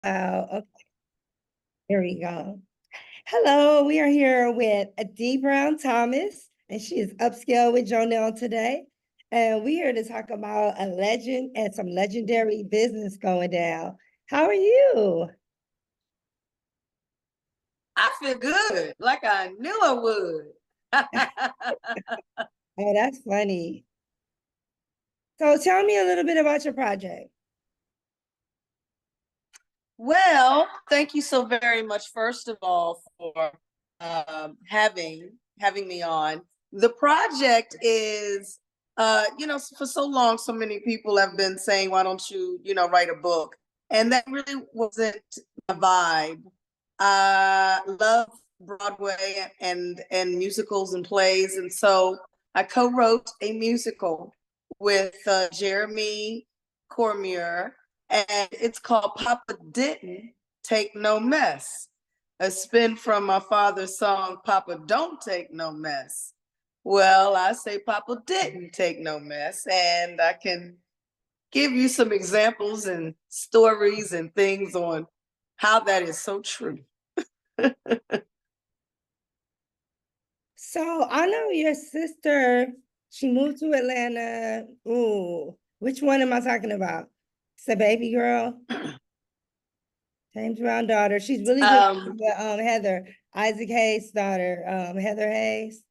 Okay, here we go. Hello, we are here with Dee Brown Thomas, and she is upscale with Jonelle today. And we are here to talk about a legend and some legendary business going down. How are you? I feel good, like I knew I would. Oh, that's funny. So tell me a little bit about your project. Well, thank you so very much, first of all, for having me on. The project is, for so long, so many people have been saying, "Why don't you, write a book?" And that really wasn't my vibe. I love Broadway and musicals and plays, and so I co-wrote a musical with Jeremy Cormier, and it's called Papa Didn't Take No Mess, a spin from my father's song Papa Don't Take No Mess. Well, I say Papa didn't take no mess, and I can give you some examples and stories and things on how that is so true. So I know your sister, she moved to Atlanta. Ooh, which one am I talking about? It's a baby girl. James Brown daughter. She's really good with Heather, Isaac Hayes' daughter, Heather Hayes.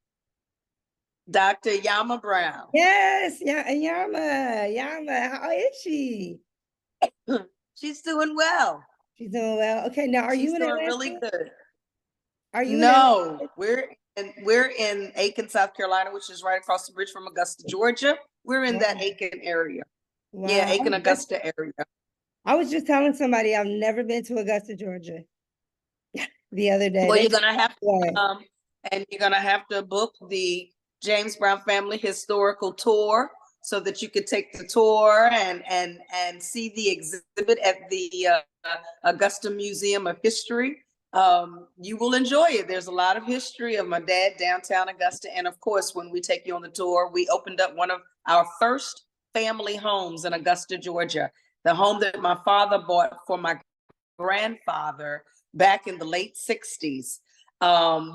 Dr. Yama Brown. Yes, yeah, Yama. How is she? She's doing well. She's doing well. Okay, now are She's you in doing Atlanta? really good. Are you in No, Atlanta? we're in Aiken, South Carolina, which is right across the bridge from Augusta, Georgia. We're in that Wow. Aiken area. Yeah, Wow. Aiken, Augusta area. I was just telling somebody I've never been to Augusta, Georgia the other day. Well, They you're gonna have to away. and you're gonna have to book the James Brown Family Historical Tour so that you could take the tour and see the exhibit at the Augusta Museum of History. You will enjoy it. There's a lot of history of my dad downtown Augusta, and of course, when we take you on the tour, we opened up one of our first family homes in Augusta, Georgia. The home that my father bought for my grandfather back in the late 60s.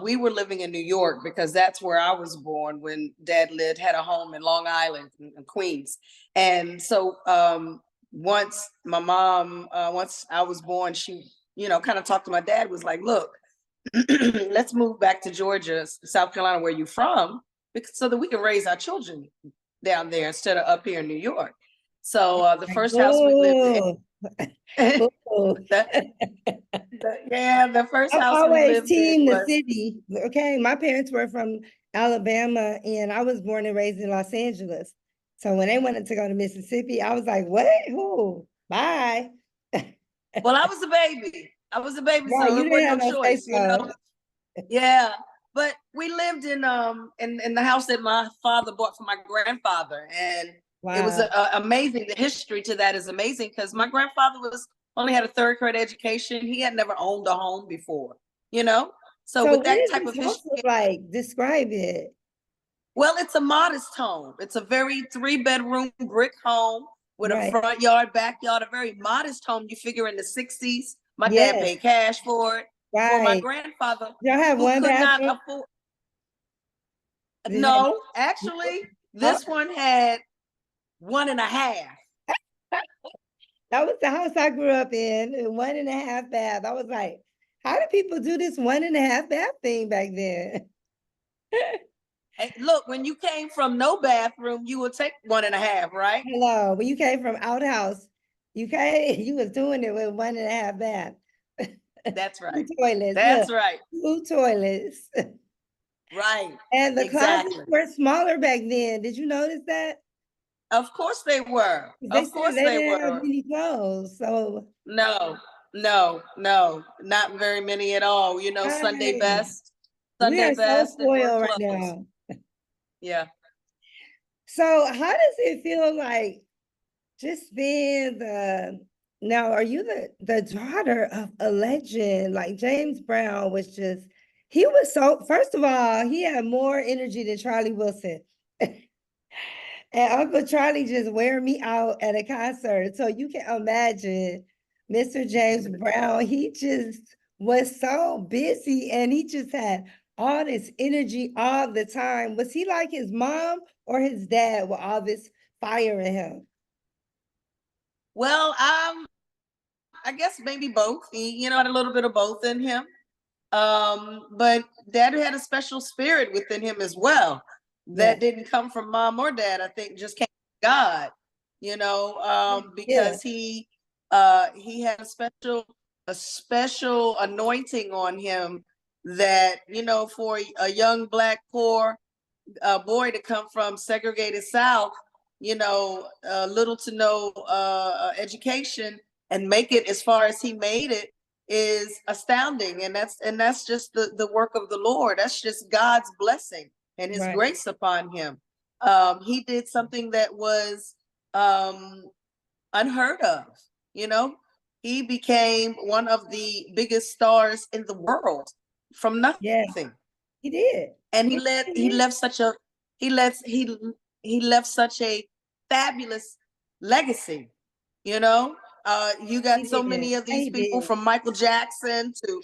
We were living in New York because that's where I was born when dad had a home in Long Island in Queens. And so once my mom, once I was born, she, kind of talked to my dad, was like, look, let's move back to Georgia, South Carolina, where you're from, so that we can raise our children down there instead of up here in New York. So the first house we lived in, the first I house we always lived in team the was city. Okay, my parents were from Alabama, and I was born and raised in Los Angeles. So when they wanted to go to Mississippi, I was like, "What? Who? Bye." well, I was a baby. I was a baby, Right, so you it didn't wasn't no have no say choice, so. Yeah. But we lived in the house that my father bought for my grandfather. And it was Wow. amazing. The history to that is amazing because my grandfather was only had a third grade education. He had never owned a home before, you know? So So with what that does type this of house history, look like? Describe it. well, it's a modest home. It's a very 3-bedroom brick home with a Right. front yard, backyard, a very modest home. You figure in the 60s, my dad Yes. paid cash for it. For my Right. grandfather, Y'all have who one could not bathroom? afford. Did you No, actually, have, this one had 1.5. that was the house I grew up in, 1.5 bath. I was like, how do people do this 1.5 bath thing back then? Hey, look, when you came from no bathroom, you would take 1.5, right? Hello, when you came from outhouse, you was doing it with 1.5 bath. That's Two right. toilets, look, That's right. 2 toilets. Right. And the closets Exactly. were smaller back then. Did you notice that? Of course they were. They Of said course they they didn't have were. many clothes. So, No, no, no, not very many at all. Sunday right. best, We Sunday are so best, and work spoiled right clothes. now. Yeah. So how does it feel like just being now are you the daughter of a legend? Like James Brown was just, he was so, first of all, he had more energy than Charlie Wilson. And Uncle Charlie just wear me out at a concert. So you can imagine Mr. James Brown, he just was so busy and he just had all this energy all the time. Was he like his mom or his dad with all this fire in him? Well, I guess maybe both. He, had a little bit of both in him. But dad had a special spirit within him as well that didn't come from mom or dad. I think just came from God, because he had a special anointing on him that, for a young Black poor boy to come from segregated South, little to no education and make it as far as he made it is astounding. And that's just the work of the Lord. That's just God's blessing and his grace upon him. He did something that was unheard of, he became one of the biggest stars in the world from nothing. Yeah, he did. And he left such a fabulous legacy, you got so many of these people from Michael Jackson to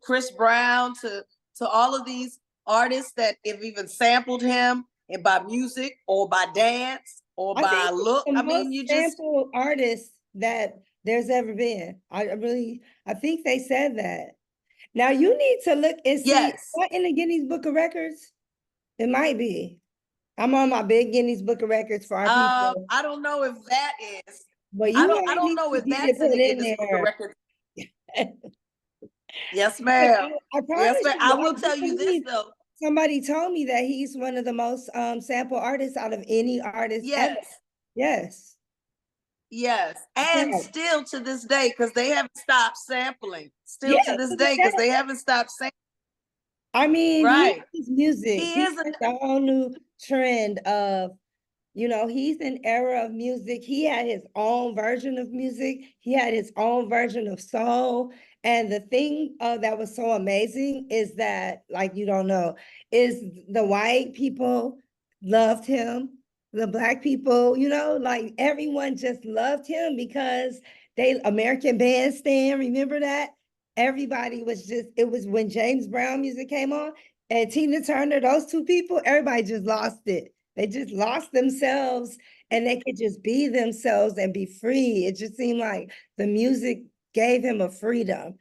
Chris Brown to all of these artists that have even sampled him and by music or by dance or by look. I mean, you just sample artists that there's ever been. I think they said that. Now you need to look and see what in the Guinness Book of Records. It might be. I'm on my big Guinness Book of Records for our people. I don't know if that is. But I don't know if that's in the Guinness Book of Records. Yes, ma'am. Yes, ma'am. I will tell you this though. Somebody told me that he's one of the most sample artists out of any artist ever. Yes. Yes. And still to this day, because they haven't stopped sampling. Still to this day, because they haven't stopped sampling. I mean, his music. He is a whole new trend of, he's an era of music. He had his own version of music. He had his own version of soul. And the thing that was so amazing is that, like, you don't know, is the white people loved him. The Black people, like everyone just loved him because American Bandstand, remember that? Everybody was it was when James Brown music came on and Tina Turner, those two people, everybody just lost it. They just lost themselves and they could just be themselves and be free. It just seemed like the music gave him a freedom.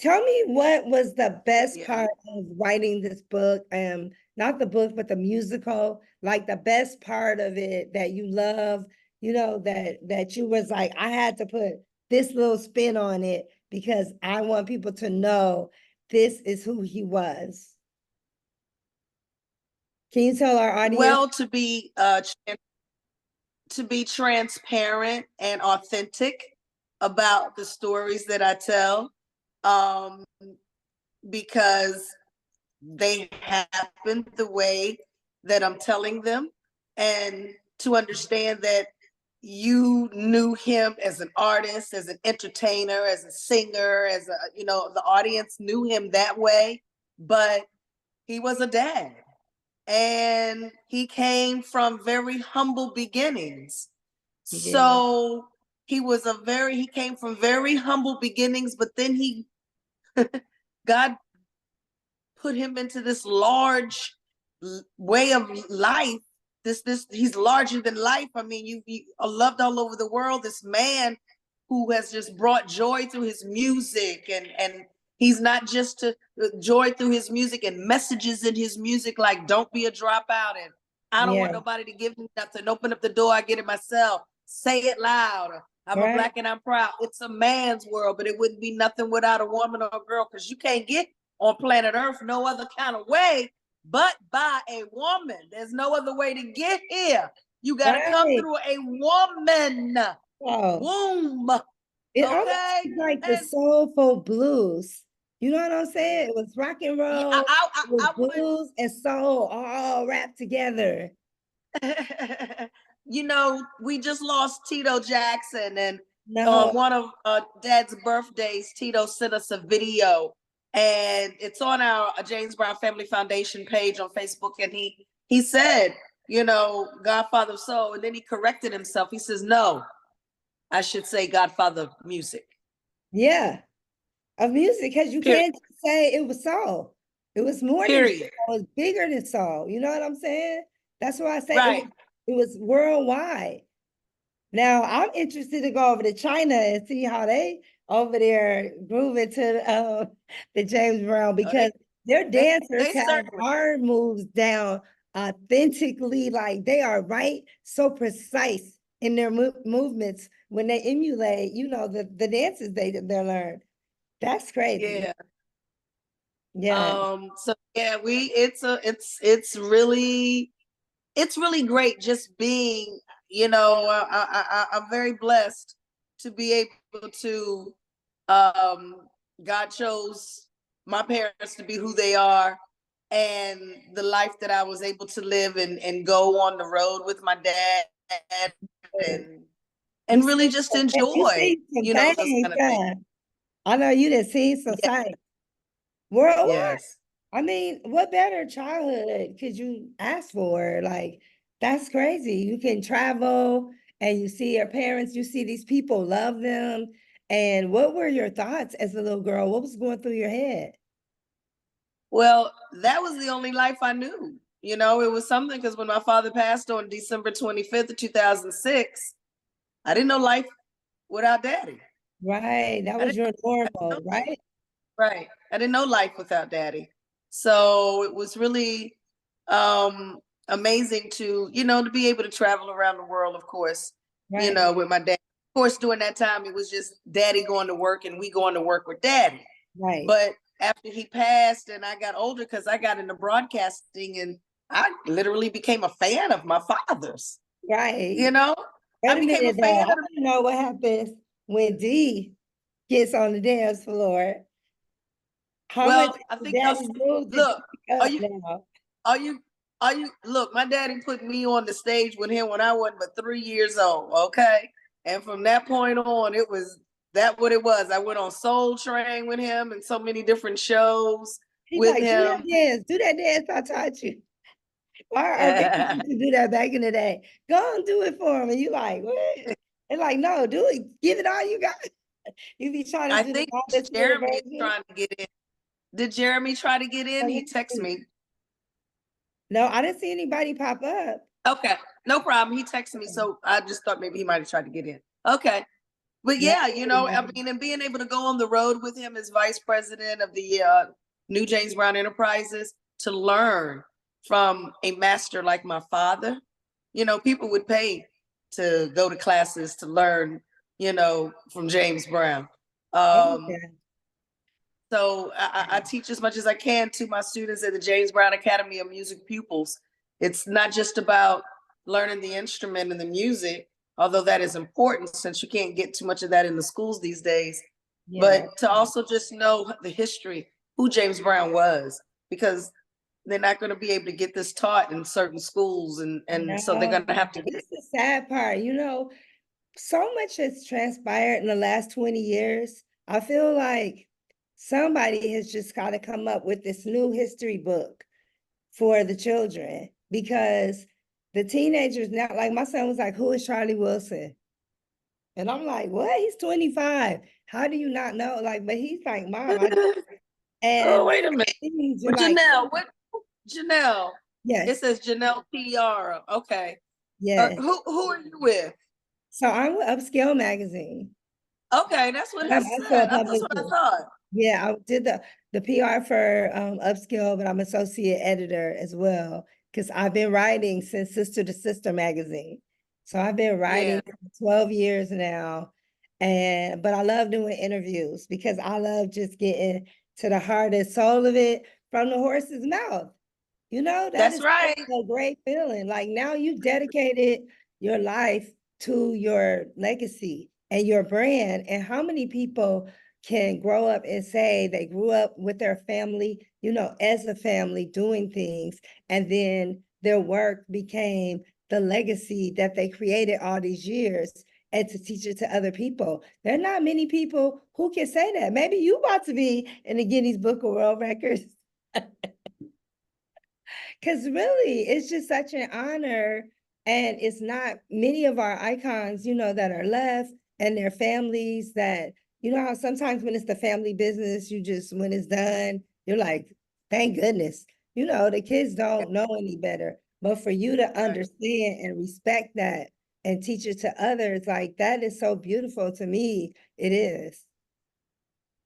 Tell me what was the best part of writing this book? Not the book, but the musical, like the best part of it that you love, that you was like, I had to put this little spin on it because I want people to know this is who he was. Can you tell our audience? Well, to be transparent and authentic about the stories that I tell, because they happen the way that I'm telling them, and to understand that you knew him as an artist, as an entertainer, as a singer, the audience knew him that way, but he was a dad and he came from very humble beginnings. So he came from very humble beginnings, but then God put him into this large way of life. He's larger than life. I mean, you are loved all over the world. This man who has just brought joy through his music, and he's not just joy through his music and messages in his music like don't be a dropout and I don't want nobody to give me nothing. Open up the door, I get it myself. Say it loud. I'm a Black and I'm proud. It's a man's world, but it wouldn't be nothing without a woman or a girl, because you can't get on planet Earth no other kind of way but by a woman. There's no other way to get here. You got to come through a woman womb. It almost like the soulful blues. You know what I'm saying? It was rock and roll, blues and soul all wrapped together. We just lost Tito Jackson, and on one of Dad's birthdays, Tito sent us a video, and it's on our James Brown Family Foundation page on Facebook. And he said, Godfather of Soul, and then he corrected himself. He says, no, I should say Godfather of music. Yeah, of music, because you Period. can't just say it was soul. It was more than Period. soul, it was bigger than soul. You know what I'm saying? That's why I say Right. it was worldwide. Now I'm interested to go over to China and see how they over there grooving to the James Brown, because their They, dancers they have certainly. arm moves down authentically, like they are right, so precise in their movements when they emulate, the dances they learn. That's crazy. Yeah. Yeah, So yeah, it's really great just being, I'm very blessed to be able to, God chose my parents to be who they are, and the life that I was able to live and go on the road with my dad, and you and really see, just you enjoy, see some those things. kind of things. Yeah. I know you done seen some Yeah, sights worldwide. yes. I mean, what better childhood could you ask for? Like, that's crazy. You can travel and you see your parents, you see these people, love them. And what were your thoughts as a little girl? What was going through your head? Well, that was the only life I knew. It was something, because when my father passed on December 25th of 2006, I didn't know life without daddy. Right. That I was didn't, your I didn't know normal, life. right? Right. I didn't know life without daddy. So it was really amazing to be able to travel around the world, of course, Right. with my dad. Of course, during that time, it was just daddy going to work and we going to work with daddy. Right. But after he passed and I got older, because I got into broadcasting, and I literally became a fan of my father's. Right. You know, I Wait a became a minute though. fan I of want to know what happens when D gets on the dance floor. How much well, I think y'all daddy's moves did look, you pick are up you now? are you are you look, my daddy put me on the stage with him when I wasn't but 3 years old, okay? And from that point on, it was that what it was. I went on Soul Train with him and so many different shows He with like, him. do that dance I taught you. Our parents used to do that back in the day. Go and do it for him. And you like, what? And like, no, do it. Give it all you got. You be trying to I do the think longest minute Jeremy is version. trying to get in. Did Jeremy try to get in? Oh, He let me texted see. me. No, I didn't see anybody pop up. Okay, no problem. He texted me, so I just thought maybe he might have tried to get in. Okay. But Yeah. yeah, I mean, and being able to go on the road with him as vice president of the New James Brown Enterprises, to learn from a master like my father, people would pay to go to classes to learn, from James Brown. Um, Okay. so I teach as much as I can to my students at the James Brown Academy of Music pupils. It's not just about learning the instrument and the music, although that is important since you can't get too much of that in the schools these days, Yeah. but to also just know the history, who James Brown was, because they're not going to be able to get this taught in certain schools, and so they're No, going to have to get this is the sad part. So much has transpired in the last 20 years. I feel like somebody has just got to come up with this new history book for the children, because the teenagers now, like my son was like, who is Charlie Wilson? And I'm like, what? He's 25. How do you not know? Like, but he's like, Mom, Oh, and wait a minute. things are Well, like, Janelle? It yes, says Janelle Tiara. Okay. yes. Who are you with? So I'm with Upscale Magazine. Okay, that's what And I I'm also a said. That's what I publicist. thought. Yeah, I did the PR for Upskill, but I'm associate editor as well, because I've been writing since Sister to Sister magazine. So I've been Yeah, writing for 12 years now. But I love doing interviews because I love just getting to the heart and soul of it from the horse's mouth. That that's is right. a great feeling. Like now you've dedicated your life to your legacy and your brand. And how many people can grow up and say they grew up with their family, as a family doing things, and then their work became the legacy that they created all these years, and to teach it to other people. There are not many people who can say that. Maybe you about to be in the Guinness Book of World Records. Because really, it's just such an honor. And it's not many of our icons, that are left. and their families that, you know how sometimes when it's the family business, you just, when it's done, you're like, thank goodness. You know, the kids don't know any better. But for you to understand and respect that and teach it to others, like that is so beautiful to me. It is. It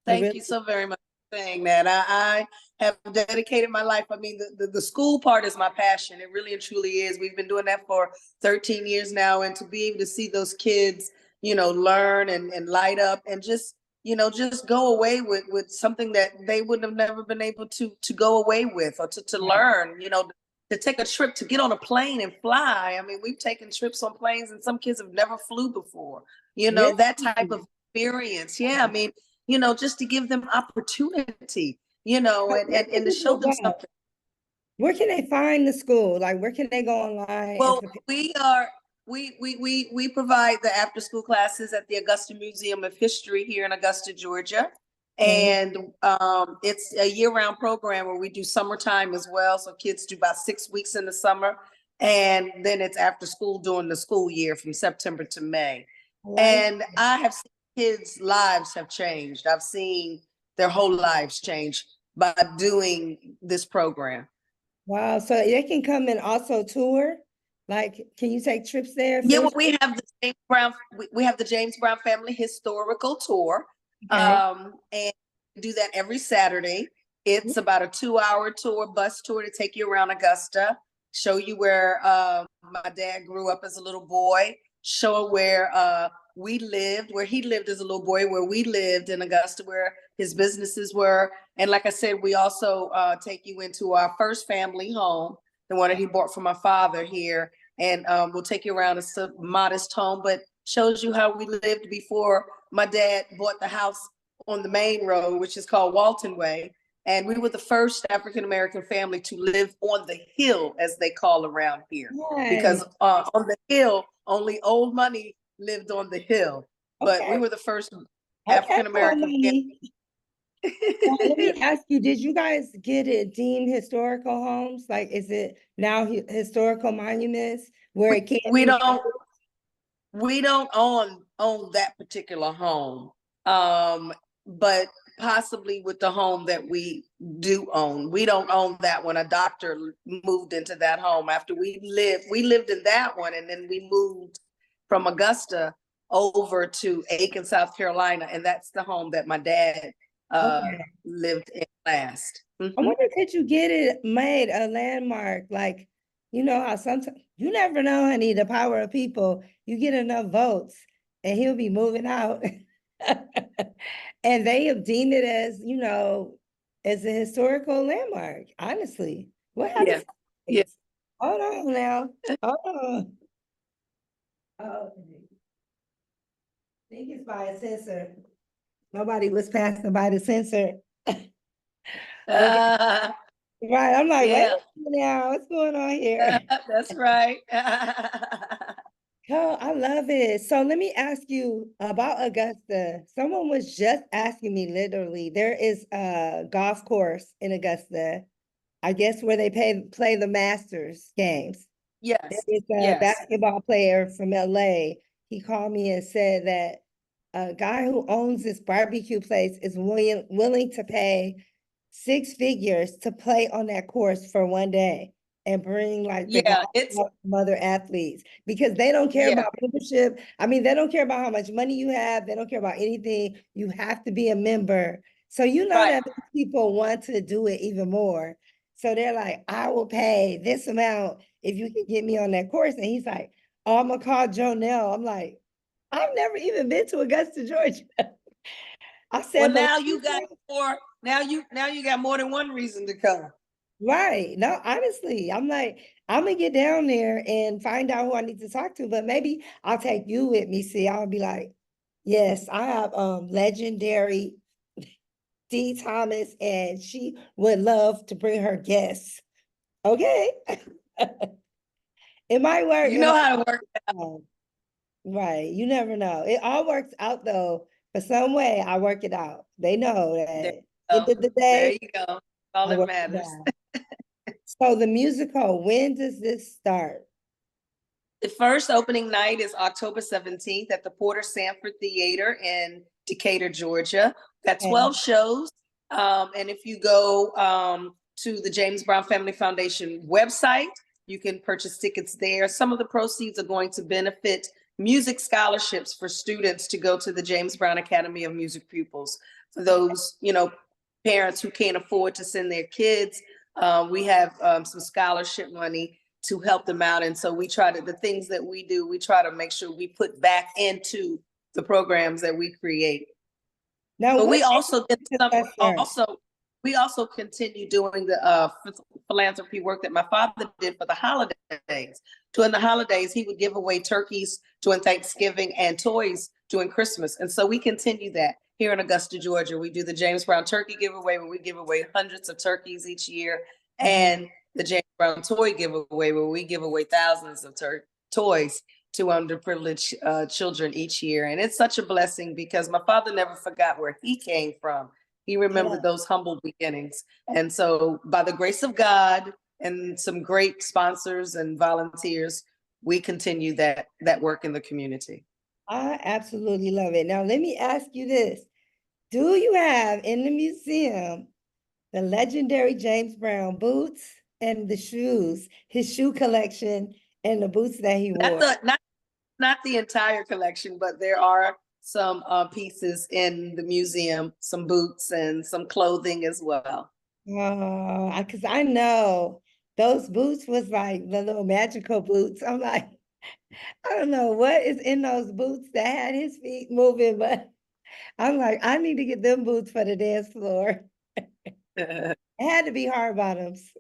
Thank really, you so very much for saying that. I have dedicated my life. I mean, the school part is my passion. It really and truly is. We've been doing that for 13 years now. And to be able to see those kids, you know, learn and light up and just, you know, just go away with something that they would have never been able to go away with or to learn, you know, to take a trip, to get on a plane and fly. I mean, we've taken trips on planes and some kids have never flew before, you know, that type of experience. Yeah, I mean, you know, just to give them opportunity, you know, and to show them something. Where can they find the school? Like, where can they go online? Well, we provide the after school classes at the Augusta Museum of History here in Augusta, Georgia. And it's a year-round program where we do summertime as well. So kids do about 6 weeks in the summer. And then it's after school during the school year from September to May. And I have seen kids' lives have changed. I've seen their whole lives change by doing this program. Wow, so they can come and also tour? Like, can you take trips there? Yeah, well, we have the James Brown, we have the James Brown Family Historical Tour. Okay. And do that every Saturday. It's about a 2-hour tour, bus tour to take you around Augusta, show you where my dad grew up as a little boy, show where we lived, where he lived as a little boy, where we lived in Augusta, where his businesses were. And like I said, we also take you into our first family home, the one that he bought for my father here. And we'll take you around a modest home, but shows you how we lived before my dad bought the house on the main road, which is called Walton Way. And we were the first African-American family to live on the hill, as they call around here. Because on the hill, only old money lived on the hill. But we were the first African-American family. Well, let me ask you, did you guys get it deemed historical homes? Like, is it now historical monuments where it can We be? don't own that particular home. But possibly with the home that we do own. We don't own that one. A doctor moved into that home after we lived in that one, and then we moved from Augusta over to Aiken, South Carolina, and that's the home that my dad lived in last. I wonder, could you get it made a landmark? Like, you know how sometimes, you never know, honey, the power of people. You get enough votes and he'll be moving out. And they have deemed it as, you know, as a historical landmark, honestly. What happens? Yeah. Hold on now. Hold on. Oh, I think it's by a censor. Nobody was passing by the censor. Okay. Right. I'm like, wait now, what's going on here? That's right. Oh, I love it. So let me ask you about Augusta. Someone was just asking me literally, there is a golf course in Augusta, I guess where they play the Masters games. Yes. There is a basketball player from LA. He called me and said that a guy who owns this barbecue place is willing to pay 6 figures to play on that course for one day and bring like the other athletes, because they don't care about membership. I mean, they don't care about how much money you have. They don't care about anything. You have to be a member. So you know that people want to do it even more. So they're like, I will pay this amount if you can get me on that course. And he's like, oh, I'm gonna call Jonelle. I'm like, I've never even been to Augusta, Georgia. I said, well, now you got more. Now you got more than one reason to come. Right. No, honestly, I'm like, I'm gonna get down there and find out who I need to talk to, but maybe I'll take you with me. See, I'll be like, yes, I have legendary D Thomas, and she would love to bring her guests. Okay. It might work. You know how to work it out. Right. You never know. It all works out though. For some way, I work it out. They know that end of the day. There you go. All that matters. So the musical, when does this start? The first opening night is October 17th at the Porter Sanford Theater in Decatur, Georgia. Got 12 shows. And if you go to the James Brown Family Foundation website, you can purchase tickets there. Some of the proceeds are going to benefit music scholarships for students to go to the James Brown Academy of Music pupils. For those, parents who can't afford to send their kids, we have some scholarship money to help them out. And so the things that we do, we try to make sure we put back into the programs that we create. Now, but we also continue doing the philanthropy work that my father did for the holidays. During the holidays, he would give away turkeys during Thanksgiving and toys during Christmas. And so we continue that here in Augusta, Georgia. We do the James Brown turkey giveaway, where we give away hundreds of turkeys each year, and the James Brown toy giveaway, where we give away thousands of toys to underprivileged children each year. And it's such a blessing because my father never forgot where he came from. He remembered those humble beginnings. And so by the grace of God and some great sponsors and volunteers, we continue that work in the community. I absolutely love it. Now, let me ask you this. Do you have in the museum the legendary James Brown boots and the shoes, his shoe collection and the boots that he wore? Not the entire collection, but there are some pieces in the museum, some boots and some clothing as well. Oh, because I know those boots was like the little magical boots. I'm like, I don't know what is in those boots that had his feet moving, but I'm like, I need to get them boots for the dance floor. It had to be hard bottoms.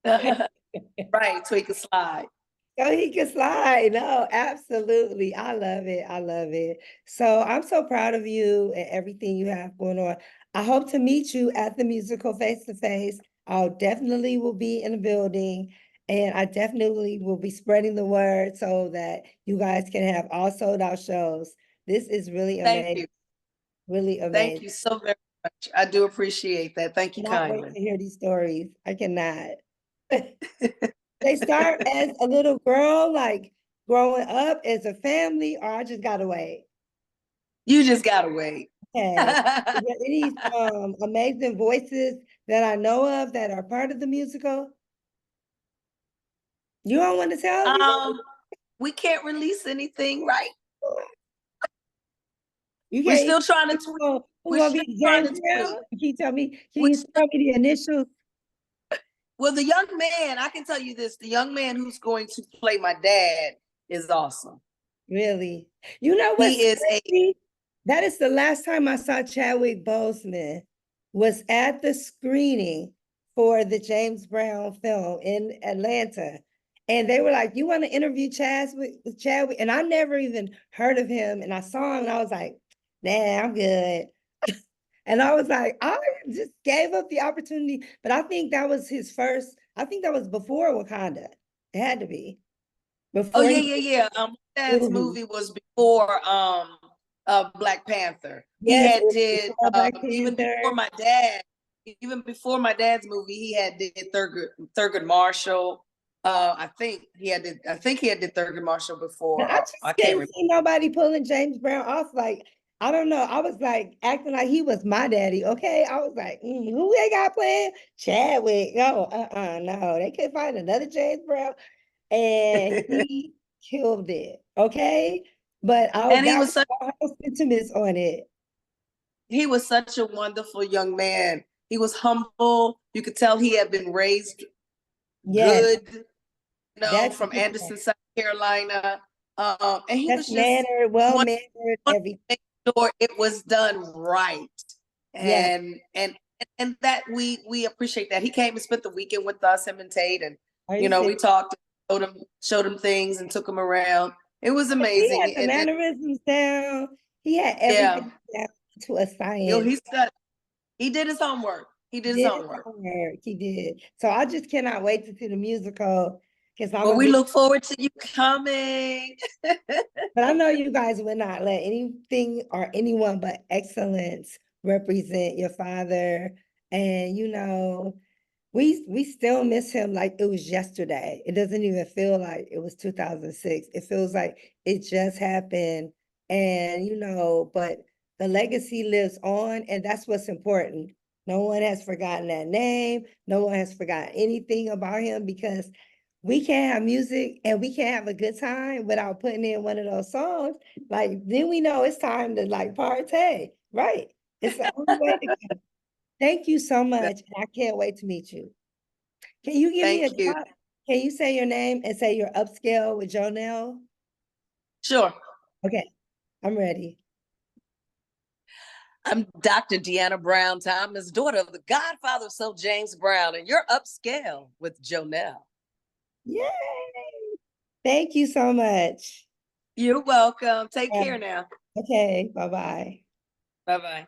Right, so he could slide. So he can slide. No, absolutely. I love it. I love it. So I'm so proud of you and everything you have going on. I hope to meet you at the musical face to face. I'll definitely will be in the building, and I definitely will be spreading the word so that you guys can have all sold out shows. This is really amazing. Thank you. Really amazing. Thank you so very much. I do appreciate that. Thank you kindly. Wait to hear these stories. I cannot. They start as a little girl, like growing up as a family, or I just gotta wait? You just gotta wait. Okay. Is there any amazing voices that I know of that are part of the musical? You don't want to tell me? We can't release anything, right? We're still trying to. Can you tell me the initials? Well, the young man, I can tell you this, the young man who's going to play my dad is awesome. Really? You know what? That is the last time I saw Chadwick Boseman was at the screening for the James Brown film in Atlanta. And they were like, you want to interview with Chadwick? And I never even heard of him. And I saw him and I was like, nah, I'm good. And I was like, I just gave up the opportunity. But I think that was his first, I think that was before Wakanda. It had to be. Before yeah. Dad's movie was before Black Panther. Yes, he had did even before my dad's movie, he had did Thurgood Marshall. I think he had did Thurgood Marshall before. I can't see nobody pulling James Brown off. Like, I don't know. I was like acting like he was my daddy. Okay. I was like, who they got playing? Chadwick. No, no. They could find another James Brown. And he killed it. Okay. But he was such sentiment on it. He was such a wonderful young man. He was humble. You could tell he had been raised good, from Anderson, South Carolina. And he was just mannered, well-mannered, everything. Sure it was done right. And that we appreciate that. He came and spent the weekend with us, him and Tate, and we talked, showed him things and took him around. It was amazing. He had the mannerisms down. He had everything down to a science. He did his homework. He did. So I just cannot wait to see the musical. We look forward to you coming. But I know you guys would not let anything or anyone but excellence represent your father. And We still miss him like it was yesterday. It doesn't even feel like it was 2006. It feels like it just happened. And but the legacy lives on, and that's what's important. No one has forgotten that name. No one has forgotten anything about him, because we can't have music and we can't have a good time without putting in one of those songs. Like, then we know it's time to like partay, right? It's the only way to go. Thank you so much. And I can't wait to meet you. Can you give me a Thank you. drop? Can you say your name and say you're upscale with Jonelle? Sure. Okay, I'm ready. I'm Dr. Deanna Brown Thomas, daughter of the godfather of Sir James Brown, and you're upscale with Jonelle. Yay! Thank you so much. You're welcome. Take Yeah. care now. Okay, bye-bye. Bye-bye.